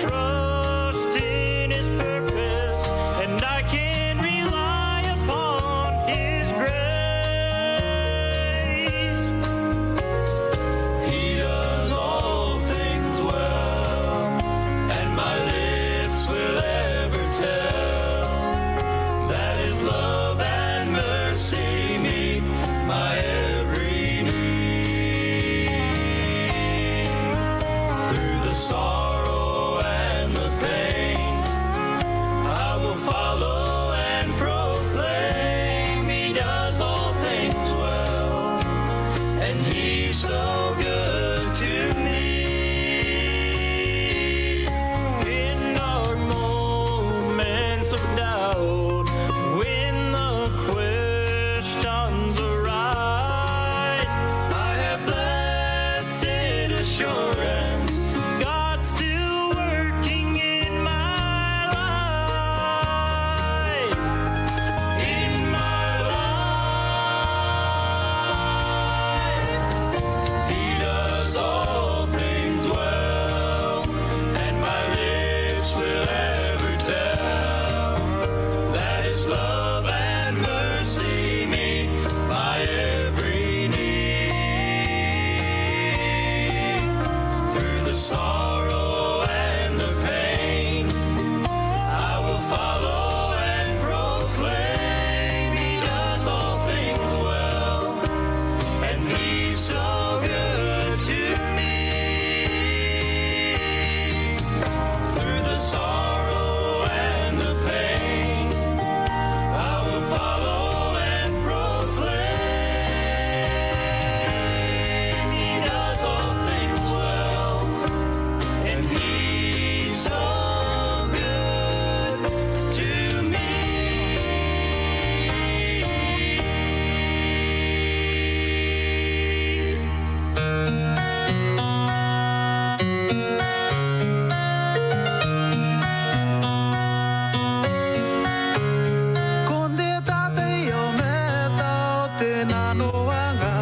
trust in His purpose, and I can rely upon His grace. He does all things well, and my lips will ever tell that His love and mercy meet my every need. Through the sorrow and the pain, I will follow and proclaim He does all things well, and He's so good to me. In our moments of doubt, when the questions arise, I have blessed assurance, God's still working in my life. In my life, He does all things well, and my lips will ever tell that His love and mercy meet my every need. Through the sorrow and the pain, I will follow and proclaim He does all things well, and He's so good to me. Through the sorrow and the pain, I will follow and proclaim He does all things well, and He's so good to me. Konde tate yo me tao te nano anga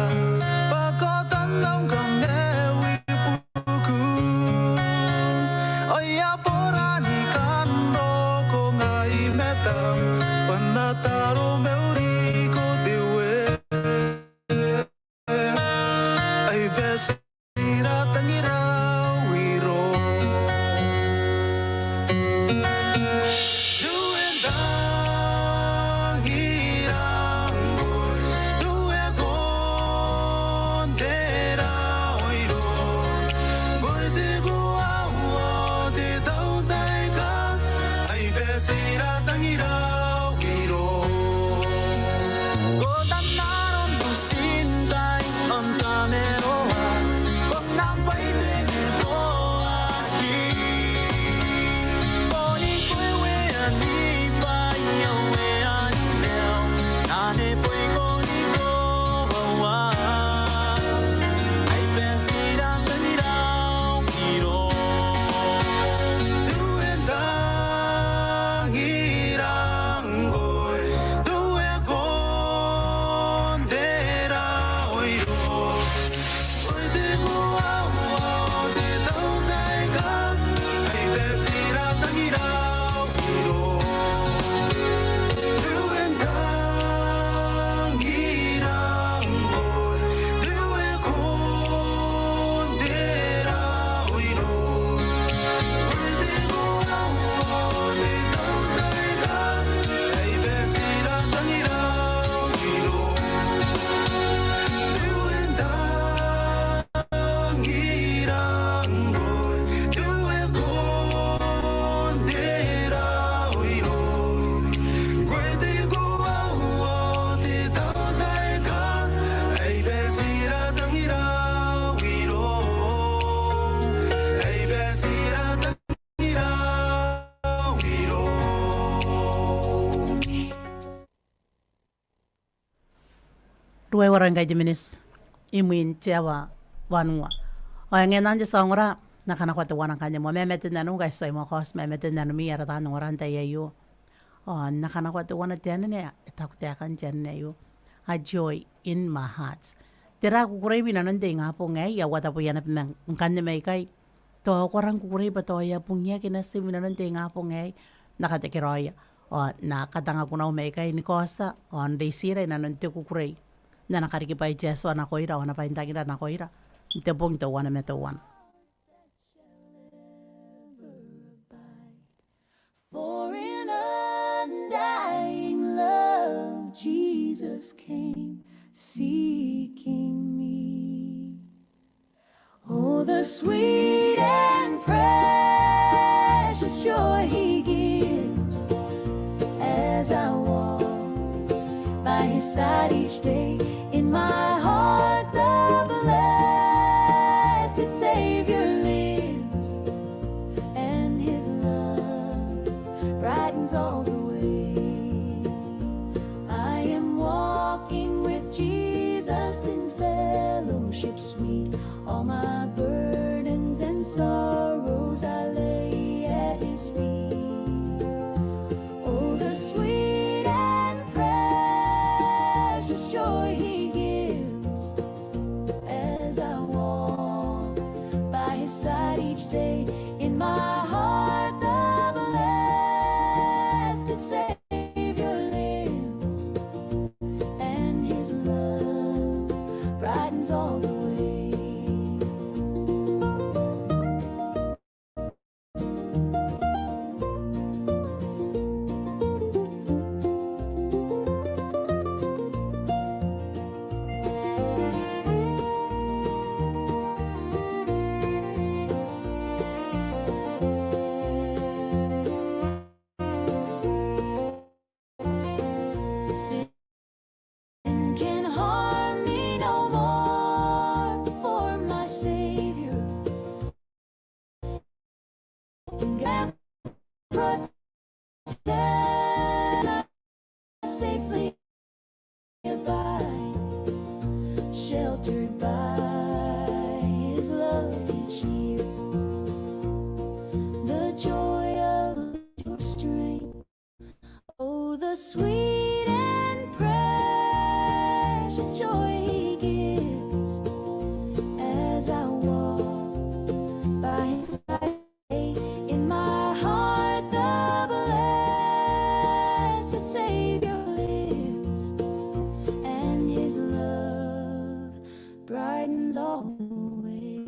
pakotan nam kame wipuku oya porani kando ko ngai metam panataro meuri ko dewe ai besira tangira wiro Ruai warang gaji minis imuin tiawa wanua. O yang ngan je songora nakana kwate wanang kanya mo memetin nanu guys so mo kos memetin nanu mi ara tan oran ta yayu. O nakana kwate wana tiane ne takute akan tiane yayu. A joy in my heart. Tira ku kurai bina nante ngapo ngai ya wata po yana pinang kanya mai kai to korang kukuri ba to ya pungya kina simina non te nga pungai nakatekiroya o na katanga kuna umeka ini kosa o ndei sira ina non te kukuri na nakariki pa Jesu ana koira ona pa intakira na koira te pung te wana me te wana. For in undying love, Jesus came seeking me. Oh, the sweet and precious joy He gives as I walk by His side each day. In my heart, the blessed Savior lives, and His love brightens all the way. I am walking with Jesus in fellowship sweet. All my burdens and sorrows I lay at His feet. Oh, the sweet and precious joy He gives as I walk by His side each day. In my heart, the blessed Savior lives, and His love brightens all the way. Sin can harm me no more, for my Savior can protect us safely abide, sheltered by His love each year. The joy of your strength, oh, the sweet and precious joy He gives as I walk by His side. In my heart, the blessed Savior lives, and His love brightens all the way.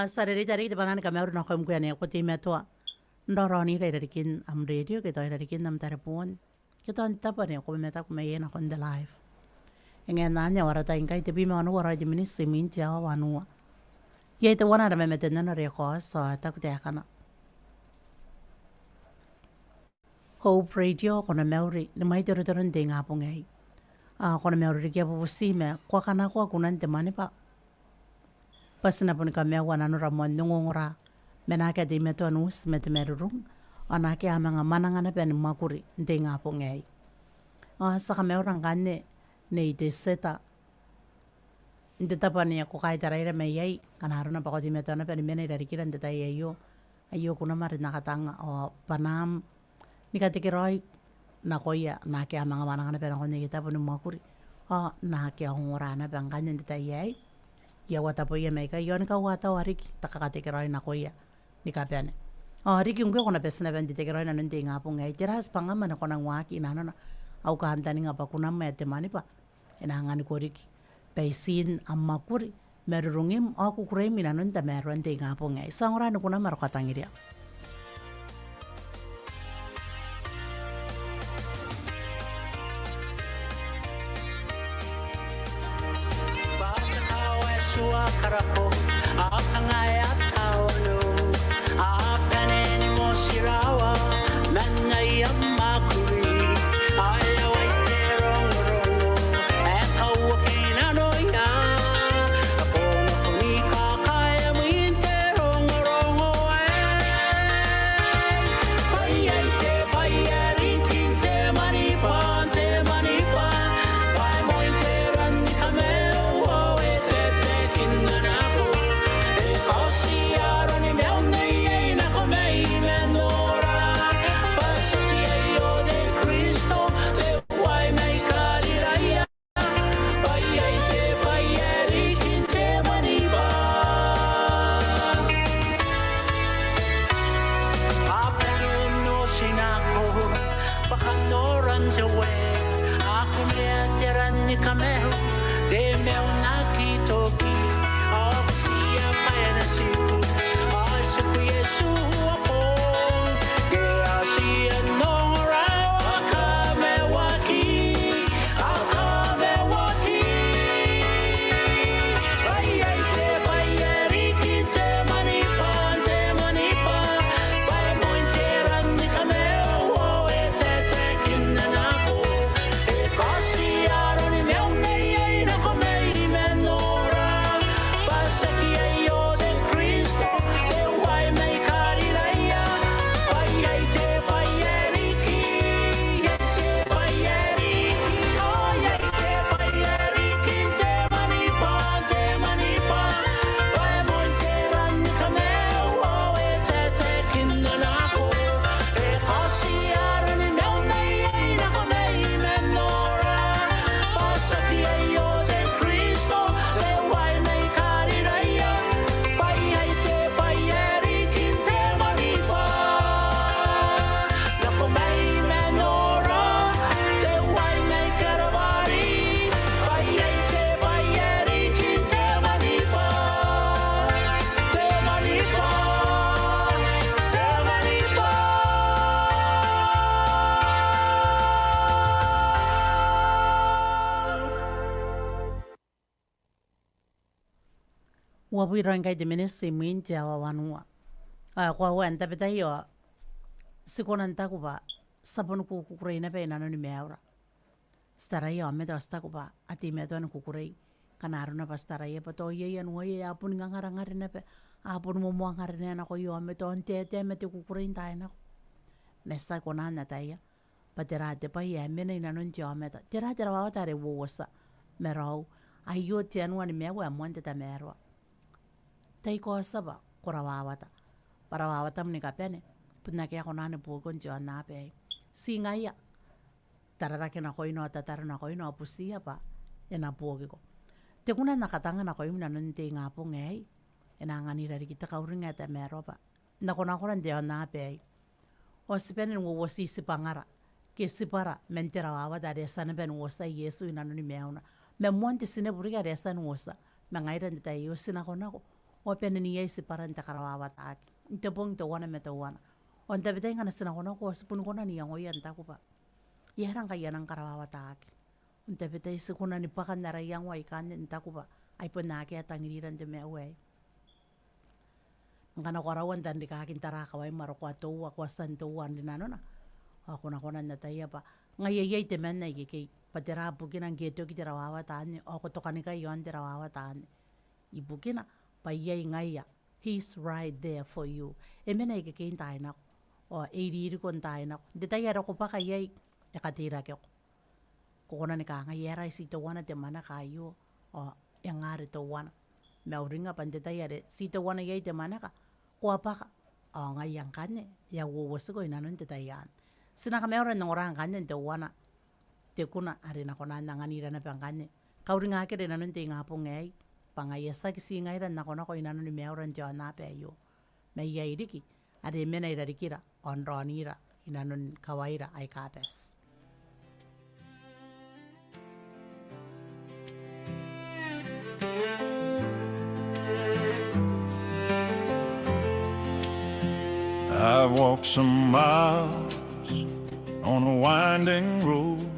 sarere tari kita banana kami na kami kuya niya kuti metua ndoroni re rikin am radio kita rikin am telepon kita anta pa niya kami meta kami yena kon the live engen nanya warata ingkai tebi me anu wara jemini simin jawa wanua ya itu wana ada memeten na re ko so tak te kana Hope Radio kona meuri ni mai tero tero ndenga pongai kona meuri kia pupusi me kwa kana kwa kunan te mane pa pasina pun kami wana no ramon ngongora menake di meto anus met merurung anake amanga manangana pen makuri ndenga pongai sa kami orang kane nei te seta inte tapani ko kai taraira me yai kana haruna pa ko di meto na pen mena dari kiran te tai ayo kuna mar nakatanga o panam nikatikiroi na koia na ke amanga manangana pen ko ni kita pun makuri na ke ngorana pen kane te tai yai ya wata po ya meka yon ka wata wariki takakatikiroi na koia nikapene riki ngwe kona pesna ben ditikiroi na nunti ngapo ngai tiras pangama na kona ngwaki na nana au ka hantani ngapa kuna mete mani pa ina ngani koriki paisin amma kuri merurungim aku kurei mina nunta meruan te ngapo ngai sangora na kuna marokatangiria Karako, akangaya tawano, apaneni mo sirawa, manay makuri, alaway terong rongo, ekawakin ano ya, ako na kuni kakaya mo yung terong rongo payay te payari tinte manipan, pay mo yung teran ni kameo, wabiro ngai de menese mwinti awa wanua kwa wenta peta hiyo sikona ntakuba sabonu kukurei na pe nano ni meura stara hiyo ameta stakuba ati meto na kukurei kana aruna pa stara hiyo pato ye anu ye apun ngara ngare na pe apun mo ngare na ko yo meto ante mete kukurei ntai na nesa kona na taya patera te pa ye mena nano nti ameta tera wa tare wo wasa merau ayo ti anu ani mewa monte ta merwa tai ko saba korawawata parawawata mni kapene puna ke konane pugon jo na pe singa ya tarara ke na koino tatara na koino pusia pa ena puoge ko te kuna nakatanga na koino na nte ngapo ngai ena ngani dari kita kauringa ta meropa na kona koran de na pe o sipene wo wosi sipangara ke sipara mentera wawa dari sana ben wosa yesu ina no ni meuna me monte sine buriga resa no wosa me ngaira ndita yo sina kona ko o pene ni ese parante karawawa taaki. Inte bong te wana me te wana. O nte bete ngana sina kono ko sepunu kona ni yango yan taku pa. Iharang kaya nang karawawa taaki. Nte bete se kuna ni pakan nara yang wa ikane ntaku pa. Ai po nake atangiriran te me away. Ngana ko rawan dan di kakin tara kawai maro ko ato wa ko santo wan dinano na. Ako na kona na taya pa. Ngayayay te men na ikikay. Patira bukin ang geto ki tirawawa taan. O ko to kanika yon tirawawa taan. Ibukin na. Payay ngaya. He's right there for you. E mena ikikain tayo na. O eiriri kon tayo na. Di tayo ko pa kayay. E katira ko. Kukuna ni ka ngayara sito wana te mana kayo. O yang ngari to wana. Mauringa pan di tayo sito wana yay te mana ka. Kuha pa ka. O ngayang kanya. Ya wuwasa ko inanon te tayan. Sinakamera ng orang kanya te wana. Te kuna ari na kona nanganira na pang kanya. Kauringa ka rin nanon te ngapong ngay. Pangayasa kisi ngairan na kona ko inanon ni meuran te ona pe ayo. May yairiki. Ari mena irarikira. Onronira. Inanon kawaira ay kapes. I walked some miles on a winding road,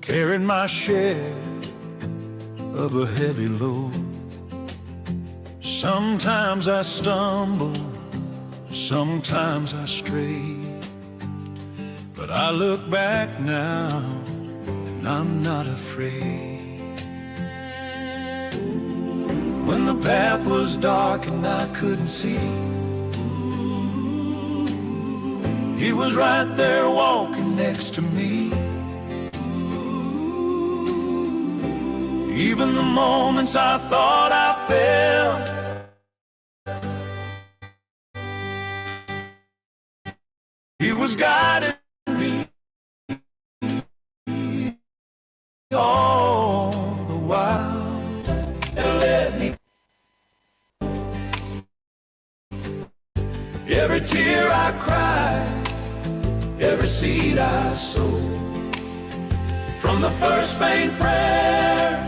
carried my share of a heavy load. Sometimes I stumble, sometimes I stray, but I look back now and I'm not afraid. When the path was dark and I couldn't see, He was right there walking next to me. Even the moments I thought I failed, He was guiding me all the while. And let me every tear I cried, every seed I sowed, from the first faint prayer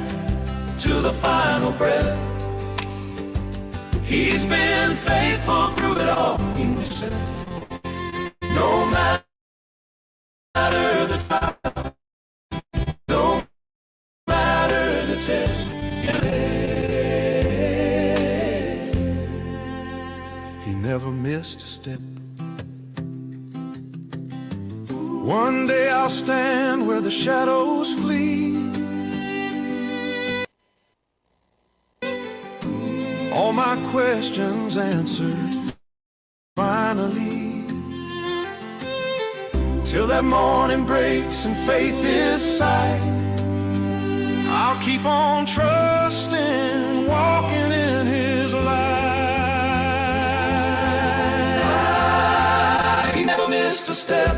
to the final breath, He's been faithful through it all. He said, no matter the trial, no matter the test, He never missed a step. One day I'll stand where the shadows flee, all my questions answered finally, till that morning breaks and faith is sight. I'll keep on trusting, walking in His light. He never missed a step,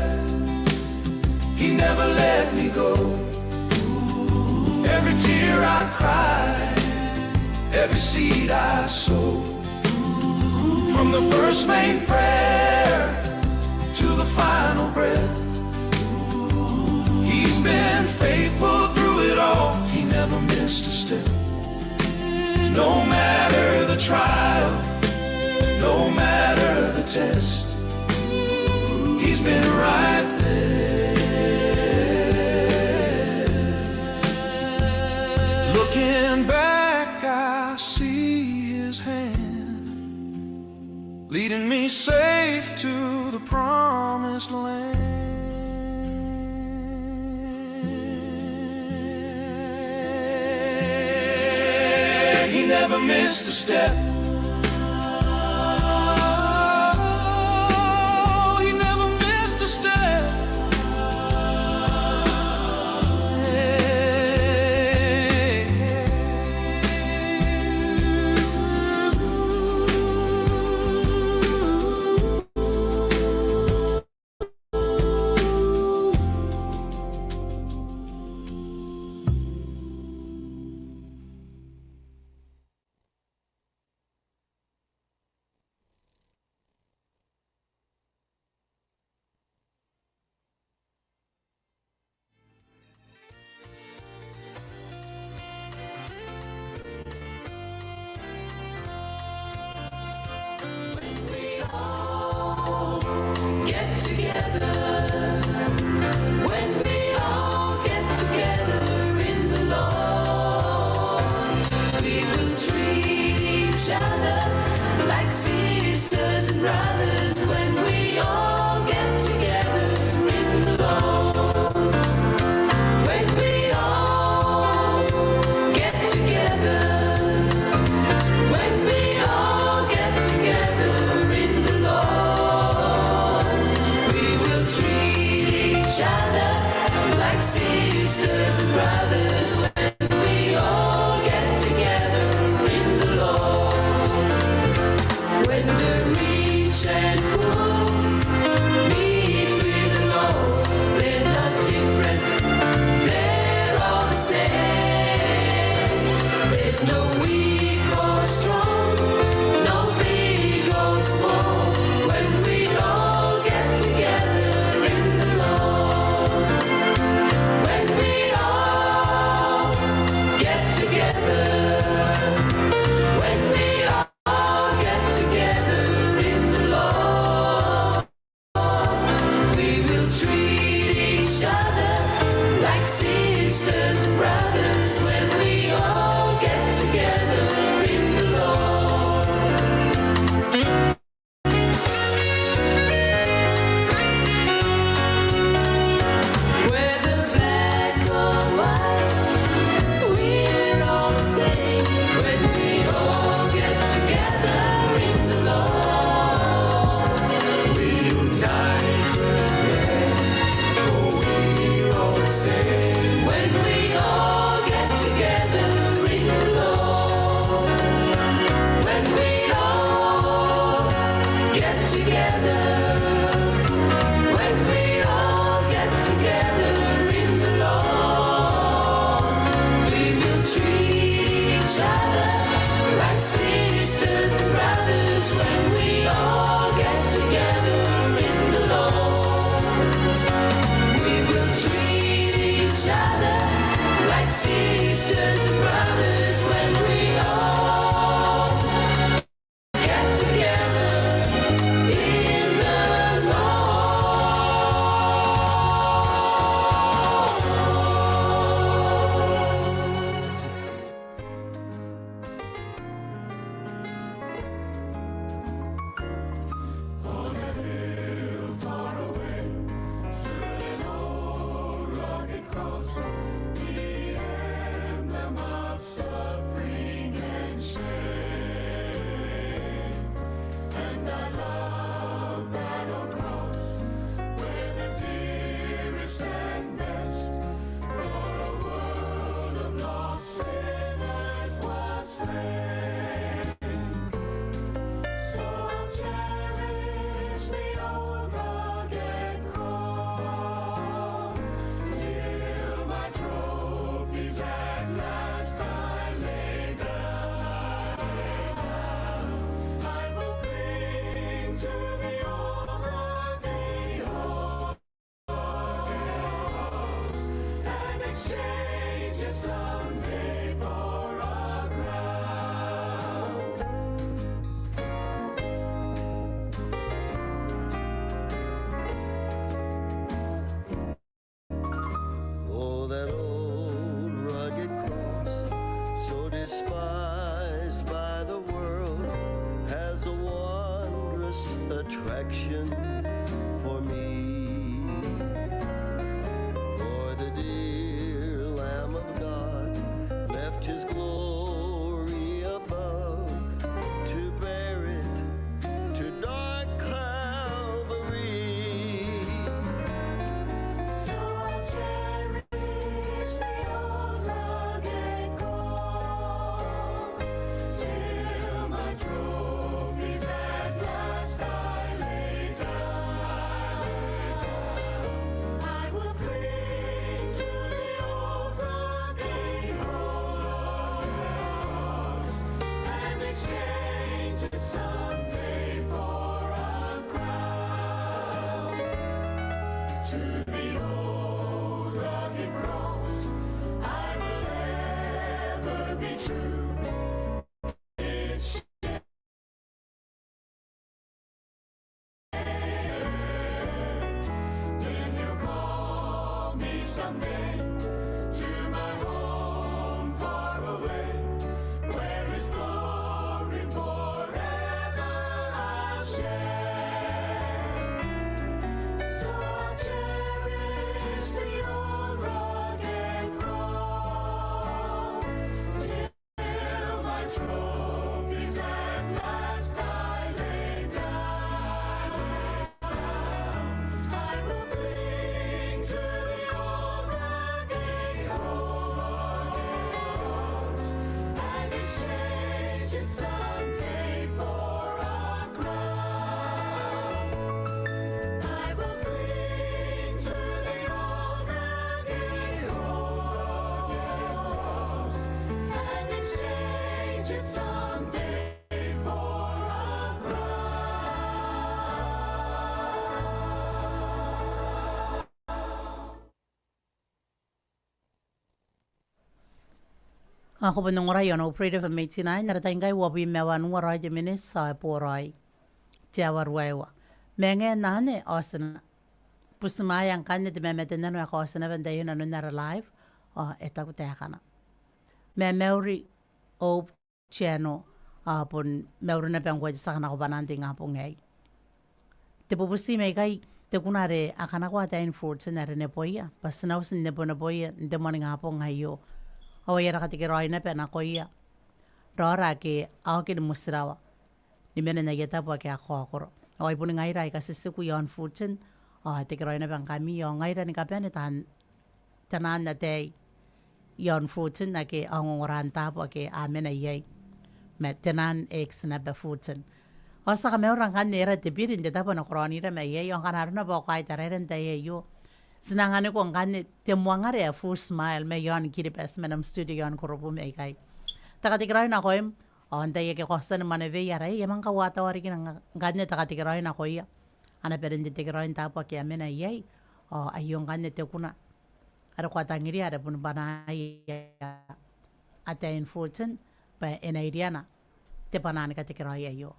He never let me go. Every tear I cried, every seed I sowed, from the first faint prayer to the final breath, He's been faithful through it all. He never missed a step. No matter the trial, no matter the test, He's been right there. Looking back, I see His hand, leading me safe to the promised land. He never missed a step. He never missed a step. for me. For the dear Lamb of God left his glory above to bear it to dark Calvary. So I cherish the old rugged cross till my trophies at last I lay down. I will cling to the old rugged cross and exchange it someday for a crown. To the old rugged cross I will ever be true. It's then you'll call me someday to my home far away, where His glory forever I'll share. So I'll cherish the old rugged cross till my trophies at last I lay down. I will cling to the old rugged cross and exchange it someday for a crown. I will cling to the old rugged cross and exchange it someday for a Ako pa nung oray yun, operator from 89, narating kay wabi mewa nung oray jiminis sa po oray. Tiawar wewa. Menge nane, osana. Pusumayang kanya di memetin na ako osana banda yun ano nara live. Eta ko teka na. Me meuri o cheno pun meuri na pang sa kana ko bananti nga po ngay. Tipupusi may kay te kunare akana ko atain fruits na rin po iya. Pasanaw sin ne po na po iya. Hindi mo nga po ngayo. Awayara katikiroy na pena ko iya. Rora ke ako musrawa. Di mena nageta po ke ako akoro. Away po nga iray kasi siku yon fruitsin. Tikiroy na pang kami yon. Ngayra ni kapian tanan na te yon fruitsin na ke angongoranta po ke amen na iyay. Met tanan ex na ba fruitsin. O sa kami orang kan nera tipirin dita po na koronira may iyay. Yung kanaro na po kahit tareren tayo yo. Sinangane ko ang kanit, temuangare a full smile, may yon kiripes, manam studio yon kurupu may kay. Takatikiroy na ko yung, antay ke kosta naman eve yaray, yamang kawata wari kinang kanit, takatikiroy na ko iya. Ana perin titikiroy tapo kaya mena iyay, ayong kanit te kuna. Ara ko atangiri, ara pun panay atayin fortune, pa enayriana, te panani katikiroy ayo.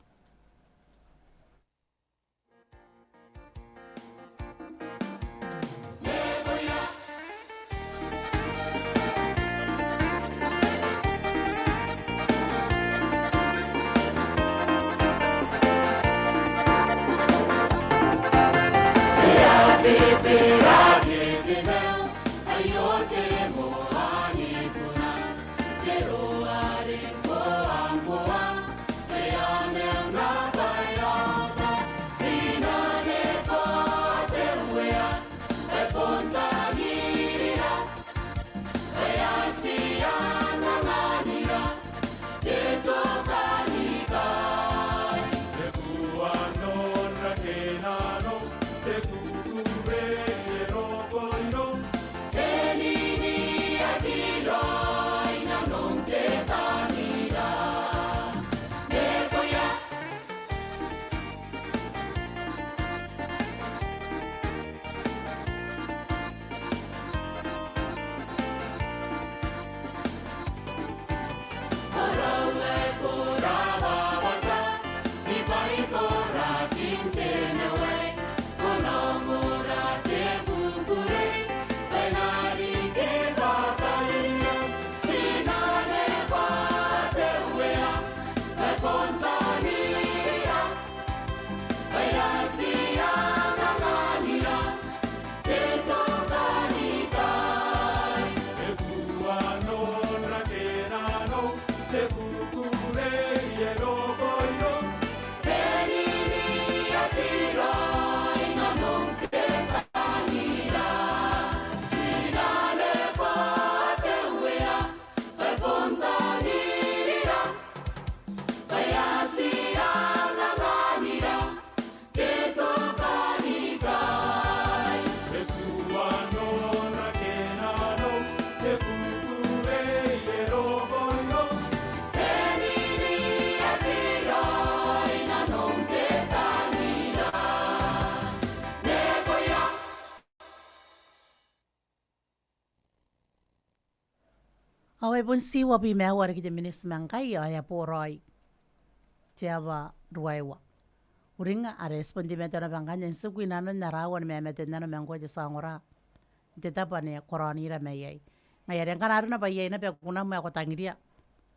Awe pun siwa pi mea wara ki te minis mangkai ya poroi. Tiawa ruaiwa. Uringa a respondi me tona bangkanya suku inano na rawan me me tena me ngko jasa ngora. Te tapa ne koronira me yai. Ngai yang kana aruna pa yai na pe kuna me ko tangiria.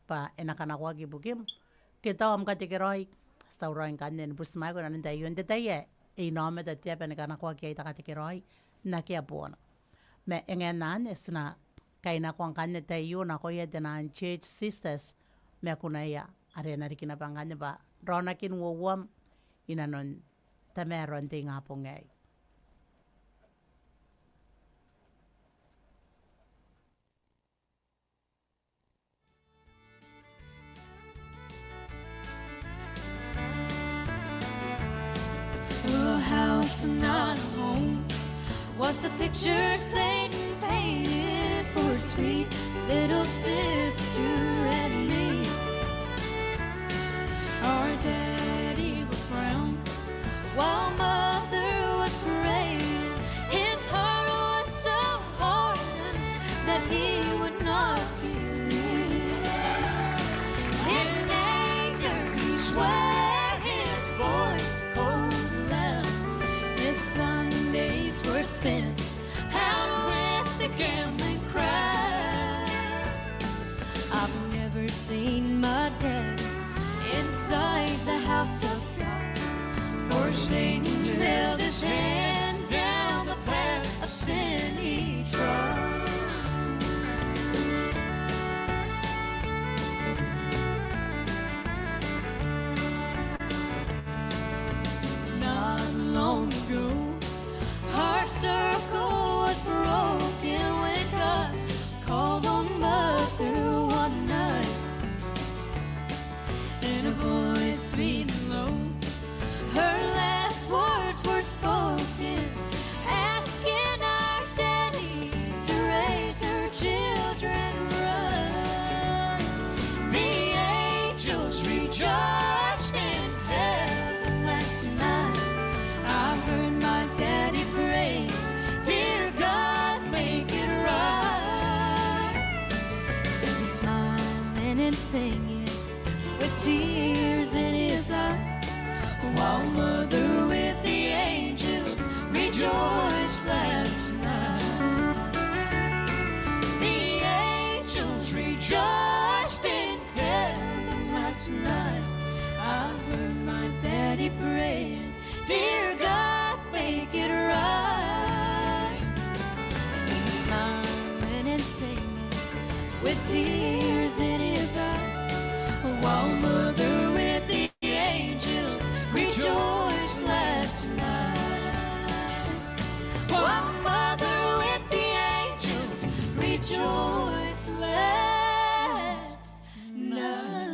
Pa enakana kwa ki bukim. Kita am ka te keroi. Sta uroin kanne bus mai ko nan tai yon te tai e nome te te pe nekana kwa ki ta ka te keroi na ki apona. Me engenan esna kaina kwa kanne tai yon na ko ye te na church sisters me kuna ya arena rikina bangkanya ba ronakin wowam inanon tameron te nga po ngay. A house, not a home, was a picture Satan painted for sweet little sister and me. Our daddy would frown while mother was praying. His heart was so hardened that he would not give. In anger he swore, his voice cold and loud. His Sundays were spent out with the gambling crowd. I've never seen my dad inside the house of God, for Satan held his hand down the path of sin he trod. Not long ago, our circle was broken when God called on Mother one night. In a voice sweet and low, her last words were spoken, asking our daddy to raise her children right. The angels rejoiced in heaven last night. I heard my daddy pray, dear God, make it right. He was smiling and singing with tears in his eyes, while Mother with the angels rejoiced last night. The angels rejoiced in heaven last night. I heard my daddy praying, dear God, make it right. He was smiling and singing with tears in his eyes, while Mother with the angels rejoiced last night. While Mother with the angels rejoiced last night.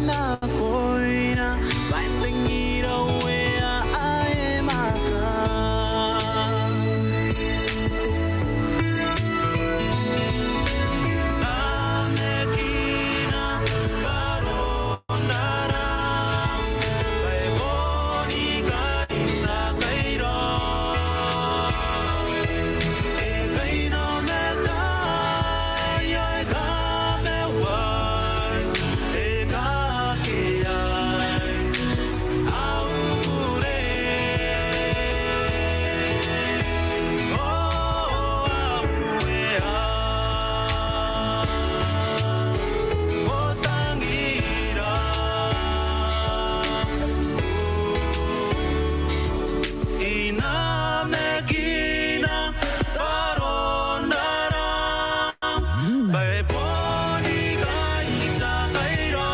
na koina vai tengira wea ai maka Amekina baronara vai bonica isa kairo e kaino meta yo ka me wai e ka ke ai au pure oh au e a Botangira Ina megina baronara Bai boniga isa kairo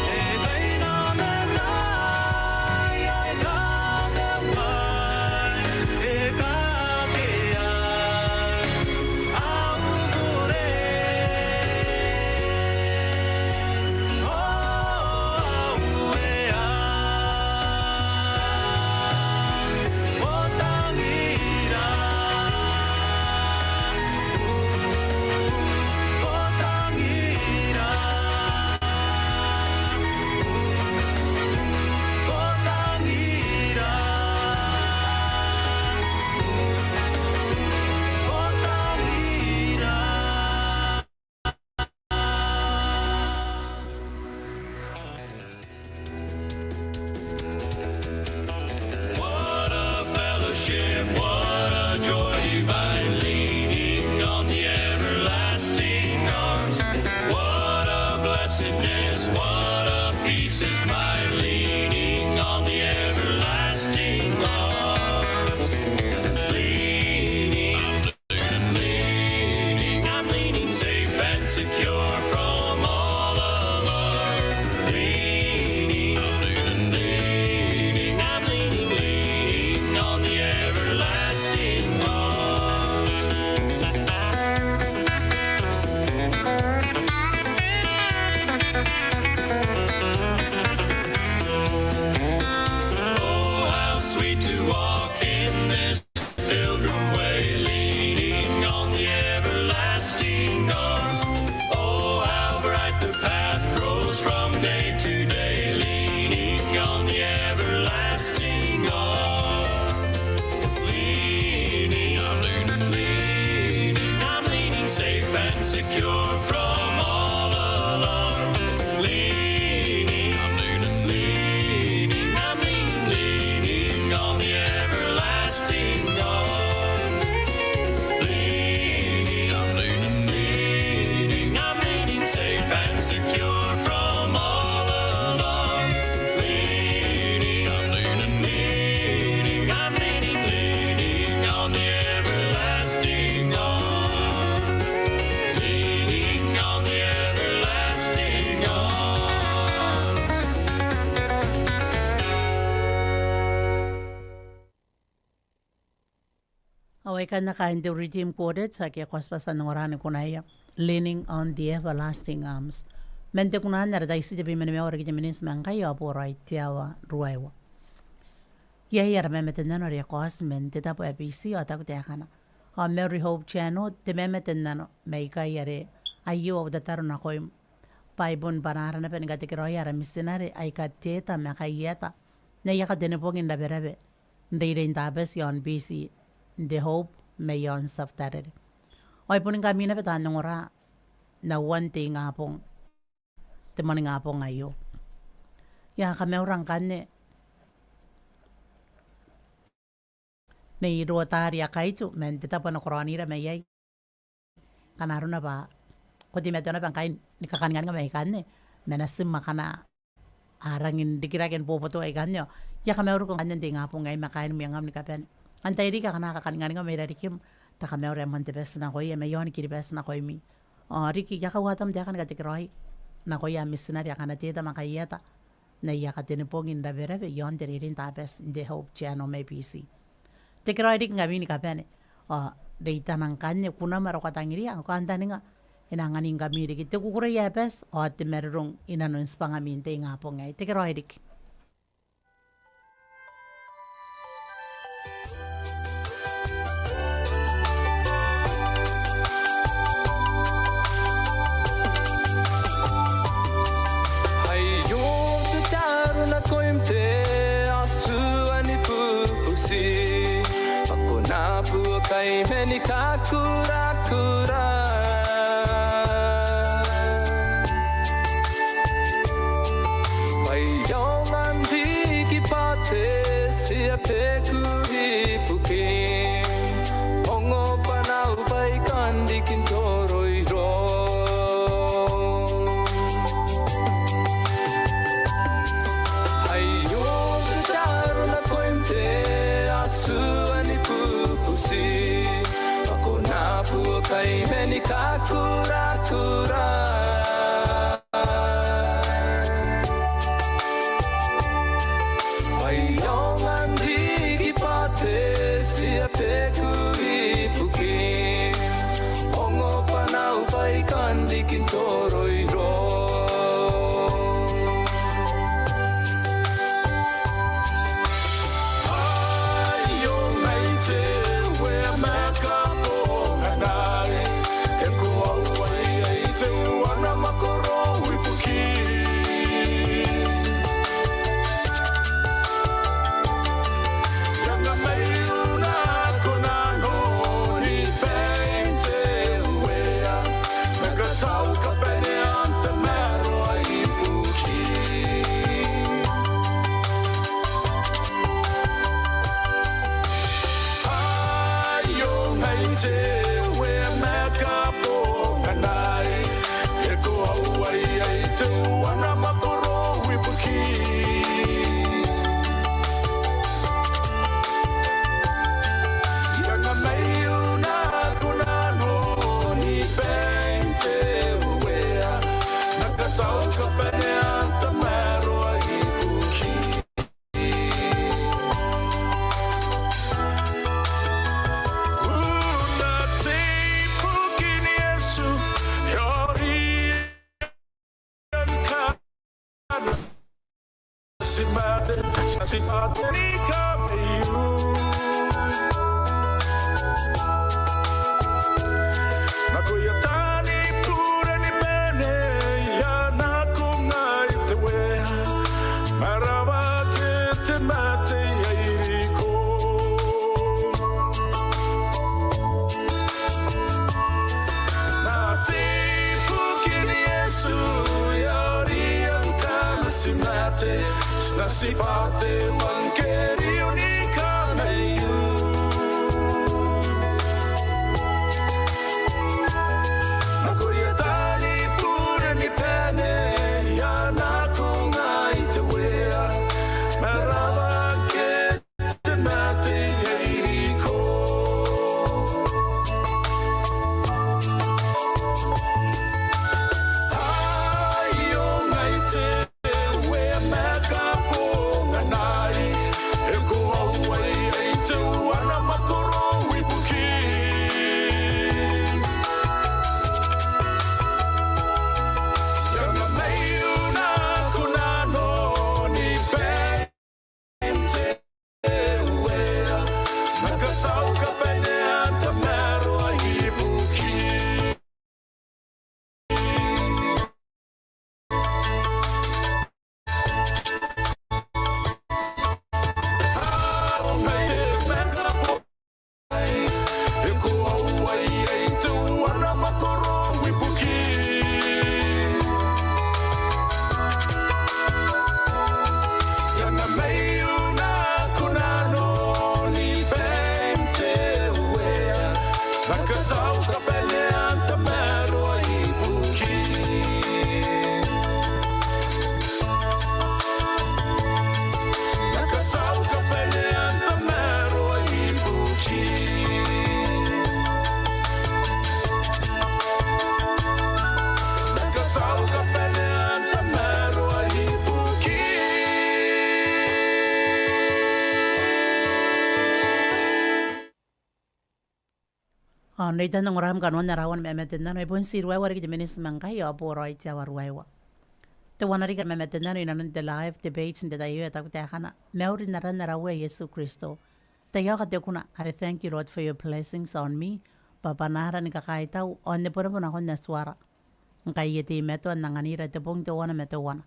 E kaina mena ya ka me wai E ka ke ai au pure What a fellowship, what a joy divine, leaning on the everlasting arms. What a blessedness, what a peace is mine, leaning on the everlasting arms. I'm leaning safe and secure from all alarm. I'm leaning on the everlasting arms. Oh, how sweet to walk in this pilgrim way, leaning on the everlasting arms. Oh, how bright the path grows from day to day, leaning on the everlasting arms. I'm leaning safe and secure from all alarm. I'm leaning on the everlasting arms. I'm leaning safe and secure from all alarm. I'm leaning on the everlasting arms. Leaning on the everlasting arms. Away ka na kain the redeem quoted sa kaya kwaspasan ng oran ko na iya. Leaning on the everlasting arms. Mente ko na nara dahil siya bimani may origin minis man kayo po right tiawa ruewa. Yaya rame meten na nari akos mente tapo EPC o tako tiya ka na. Mary Hope Channel te me meten na may kayare ayo o dataro na koy paibon banara na penigati kiro yara misinari ay kateta me kayeta. Na iya ka dinipong inda berebe. Ndire intabes yon BC. The hope may yon saftarere. Oy puning kami na petan ng ora na one thing nga pong timani nga pong ngayo. Ya kami orang kane na irotari akaitu men tita pa na koronira may yay kanaro na ba kundi meto na bang kain nikakangan nga may kane menasim makana arangin dikirakin po to ay ganyo. Ya kami orang kane di nga pong ngay makain mo yung ni kapen. Antay di ka kanakakangan nga may rarikim ta kami orang man tibes na koy may yon kiribes na koy mi. Riki ya kawatam dia kan katikiroy na koy misinari kana tita makayeta na iya ka tinipongin da berebe yon diririn tapes the hope channel may PC. Tikiroy dik nga bini kapene. Deita nang kanya kuna maro katangiri ang kanta nga inanganing gamiri ki te kukura yapes o te merurung inanun spangamin te nga po ngay. Take it right. Kai meni kakura kura Pai yongan biki pate sia pekuri pukin Hongo panau pai kandikin toroi ro Ayo ketaru na koimte asu ani pupusi Kai meni kakura kura Pai yongan digi pate sia pekuri pukin Ongo panau pai kandikin toroi ro Nasipate mankeri unika ngayu Nakoyatani pura ni pene ya nakungai te wea Marawa ke te mate yairiko Ayo ngai te Nei tana ngora ham kanwan narawan me metenda no ipon sirwa wari ki minis mangkai ya poro ai tia warwa. Te wanari ka me metenda no inanon te live debates nte tayo eta te kana meuri narawe Yesu Kristo. Te ya ka te kuna I thank you Lord for your blessings on me. Papa nahara ni kakaitau on ne pora pona kon suara. Nkai yeti meto nanganira te pong te wana meto wana.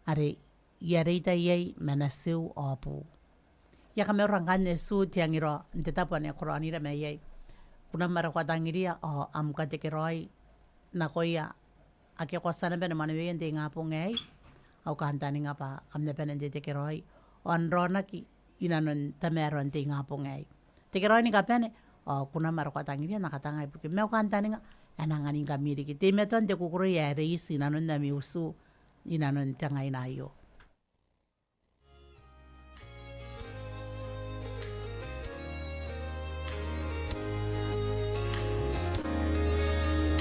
Are yareita yei menasiu opu. Ya ka me rangan su tiangiro nte tapo ne koranira me yei. Kuna mara kwa tangiria o amka te keroi na koia ake kwa sana pene manewe nte ngapo ngai au kantani ngapa kamne pene nte te keroi o anrona ki inanon tamero nte ngapo ngai te keroi ni kapene o kuna mara kwa tangiria na katanga ipuke me kantani nga anangani ngamiri ki te meto nte kukuro ya reisi inanon na miusu inanon te ngai na yo.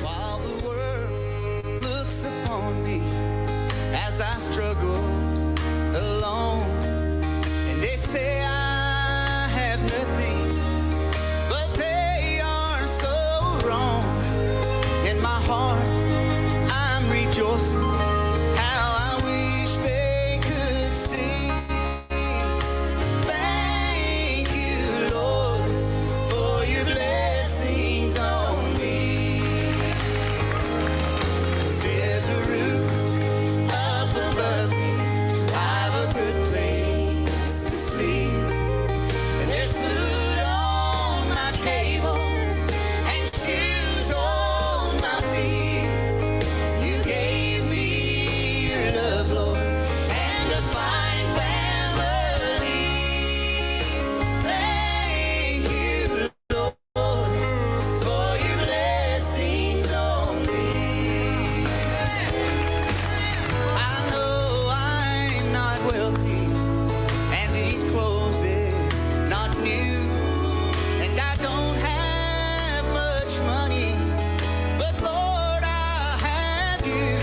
While the world looks upon me as I struggle alone, and they say I have nothing, but they are so wrong. In my heart, I'm rejoicing. How I wish they could see. Thank you, Lord, for your blessings on me. There's a roof up above me, I've a good place to sleep, and there's food on my table and shoes on my feet. You gave me your love, Lord, and a fine family. Thank you, Lord, for your blessings on me. I know I'm not wealthy, and these clothes, they're not new, and I don't have much money, but Lord, I have you,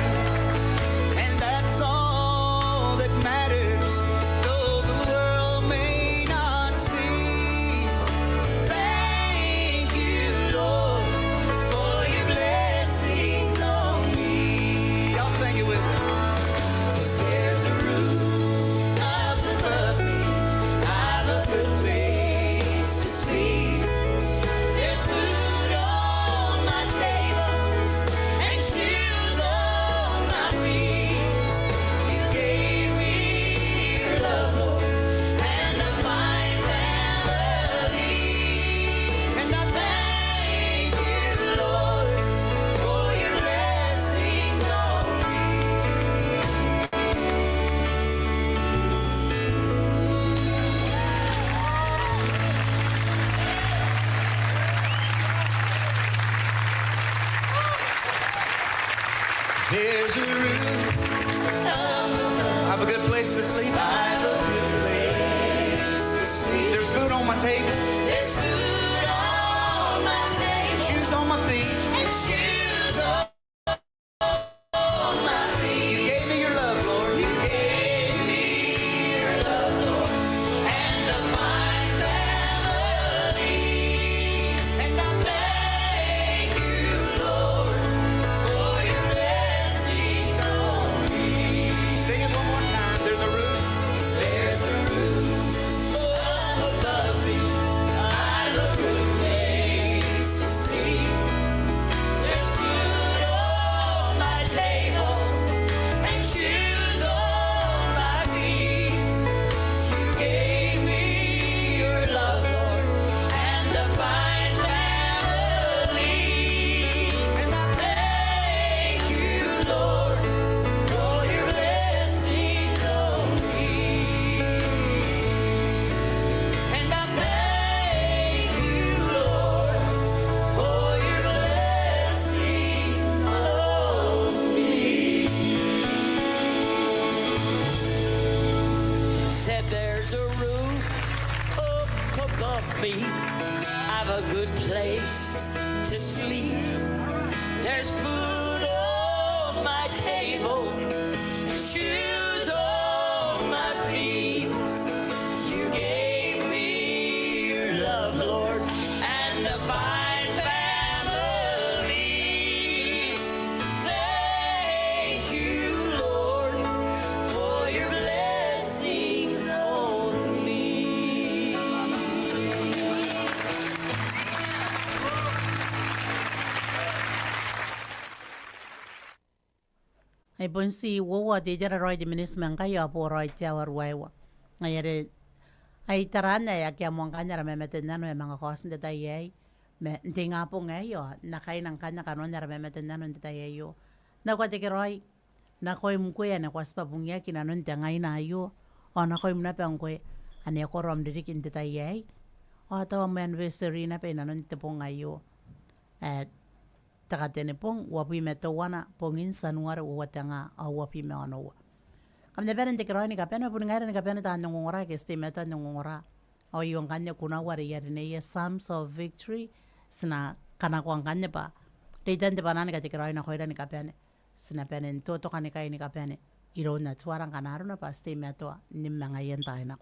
and that's all that matters, though the world may not see. Thank you, Lord, for your blessings on me. Y'all sing it with me. There's a roof up above me, I've a good place to sleep. There's food on my table and shoes on my feet. You gave me your love, Lord, and a fine family. And I thank you, Lord, for your blessings on me. There's a roof up above. I have a good place to sleep. I have a good place to sleep. There's food on my table. There's food on my table. Shoes on my feet. And shoes on my feet. You gave me your love, Lord. You gave me your love, Lord, and a fine family. And I thank you, Lord, for your blessings on me. Sing it one more time. There's a roof. There's a roof up above me. I've a good place to sleep. There's food on my table and shoes on my feet. You gave me your love, Lord, and a fine family. And I thank you, Lord, for your blessings on me. And I thank you, Lord, for your blessings on me. Said there's a roof up above me, I've a good place to sleep. There's food on my table, shoes on my feet. You gave me your love, Lord, and a fine family. ai bonsi wo de jara roi de minis man ka ya po roi tia war waiwa ngayere ai tarana ya kia mo kanya ra memete nano e manga kos de tai ai me tinga po ngai yo na kai nang kanya kanon ra memete nano de tai ai yo na kwa te ke roi na koi mko ya na kwa spa bungia kina non te ngai na yo o na koi mna pe ngoi ane ko rom de kin de tai ai o ta mo anniversary na pe na non te po ngai yo takatene pong wapi me to wana pongin sanuara watanga a wapi me ono kam de beren te kroi ni kapena pun ngare ni kapena ta ngora ke ste meta ngora o yon kanya kuna wari yari ne ye Psalms of Victory sina kana ko kanya pa te tan de banana ka te kroi na khoira ni kapena sina penen to kane kai ni kapena iro na tuara kanaru na pa ste meto nimanga yenta ina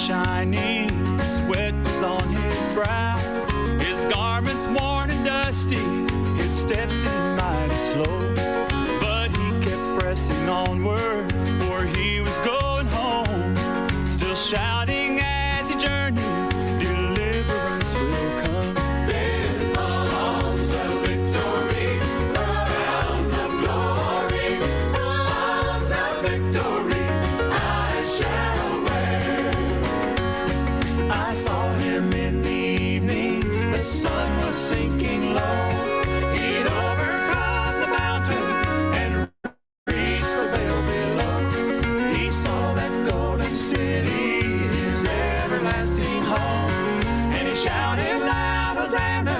shining, sweat was on his brow. His garments worn and dusty, his steps seemed mighty slow. But he kept pressing onward, for he was going home. Still shouting as he journeyed, deliverance will come. Then arms of victory, crowns of glory, arms of victory, I shall wear. I saw him in the evening, the sun was sinking low. He'd overcome the mountain and reached the vale below. He saw that golden city, his everlasting home, and he shouted loud, Hosanna,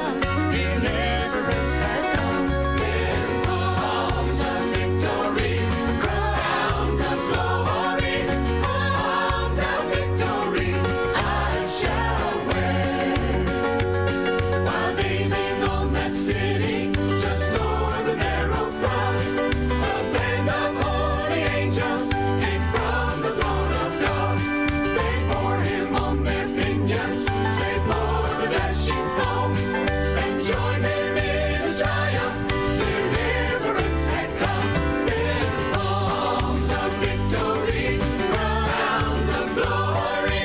deliverance has come. Then arms of victory, crowns of glory, arms of victory, I shall wear. While gazing on that city, just o'er the narrow front, a band of holy angels came from the throne of God. They bore him on their pinions, saved for the dashing foam, and joined him in his triumph. Deliverance had come. Then arms of victory, crowns of glory,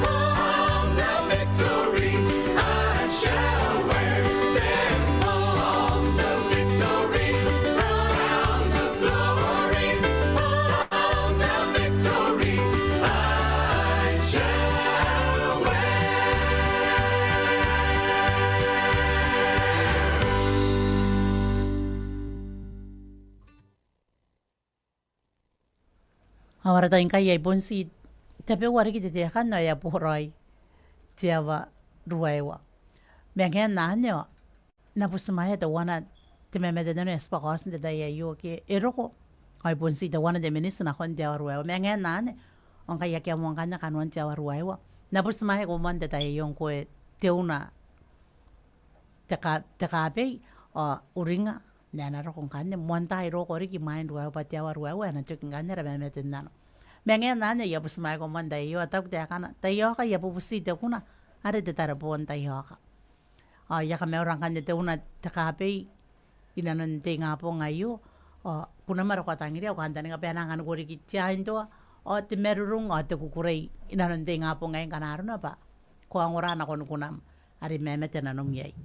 arms of victory, I shall wear. Then arms of victory, crowns of glory, arms of victory, I shall wear. Awara ta inka yai bonsi tepe wari ki te kan na ya poroi tiawa ruaiwa bengen na nyo na pusmaya ta wana te me de no espa kos de da ya yo ke eroko ai bonsi ta wana de minis na kon tiawa ruaiwa bengen na ne on ka ya ke mon kan na kanon tiawa ruaiwa na pusmaya ko man de da yo ko te una te ka pe uringa nana ro kon kan mon tai ro ko ri ki mind wa pa tiawa ruaiwa na tuk kan ra me te nano bengen na ne ya pusmaya ko man da yo tak te kana te yo ka ya pusi te kuna are te tara bon tai yo ka ya ka me orang kan te una te ka pe ina non te nga po ngayo kuna maro ka tangira ko handa nga pena ngan gori ki tia indo te merurung te kukurei ina non te nga po ngai kana aruna pa ko angora na kon kunam ari meme te nanom yai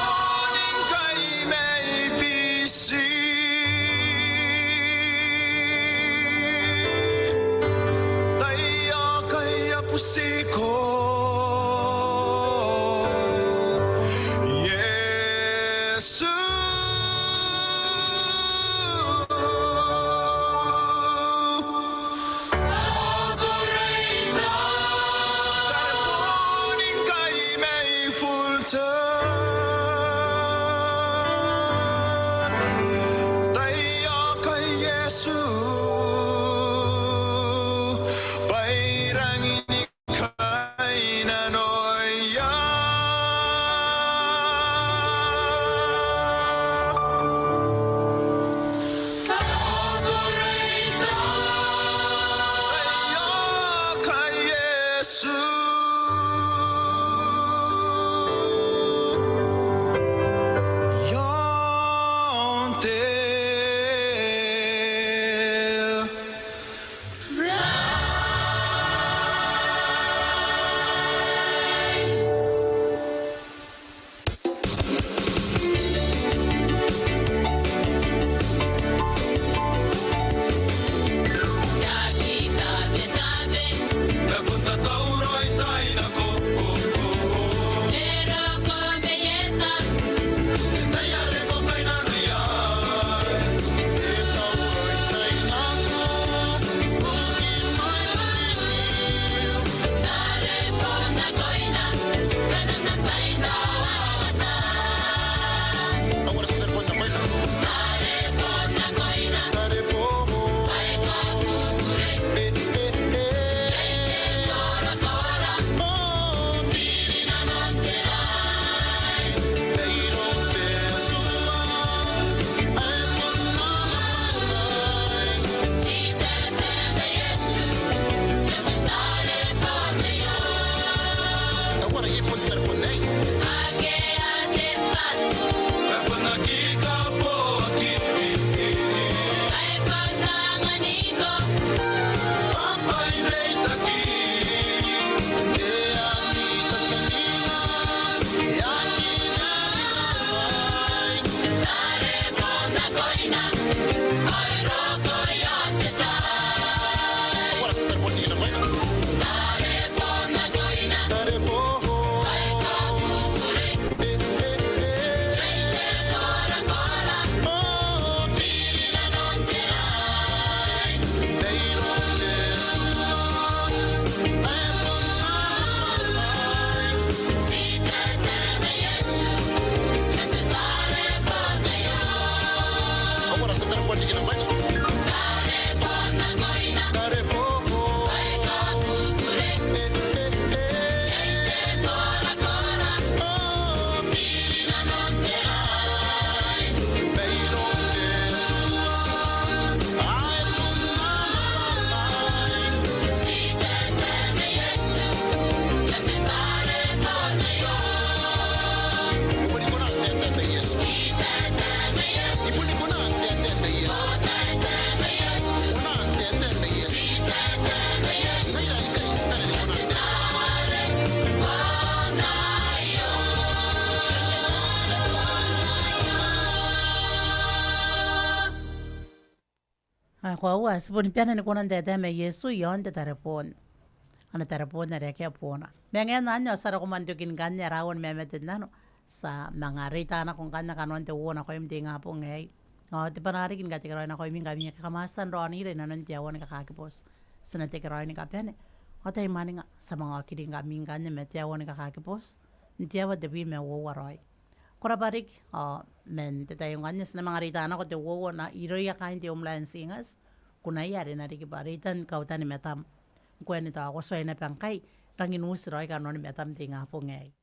Morning kay may bisig. Kwa ua siponi piana ni kuna ndete me Yesu yon te tarepon. Ana tarepon na reke pona. Mengen nanyo sara kumantukin kanya rawon memetin nano sa mga rita na kung kanya kanon te uona ko yung tinga po ngay. Te panarikin ka tikaraw na ko yung kami kamasan roon ire na nun tiyawan kakakipos. Sana tikaraw ni kapiane. O tayo mani nga sa mga kiring kami kanya me tiyawan kakakipos. Tiyawan te pi me uwaroy. Kura parik, men tetayong kanyas na mga rita na ko te uwa na iroya kain te umlayan singas. Kuna yari na riki paritan kautan ni metam. Kwen ito ako soy na pangkay. Rangin usroy kanon ni metam tinga po ngay.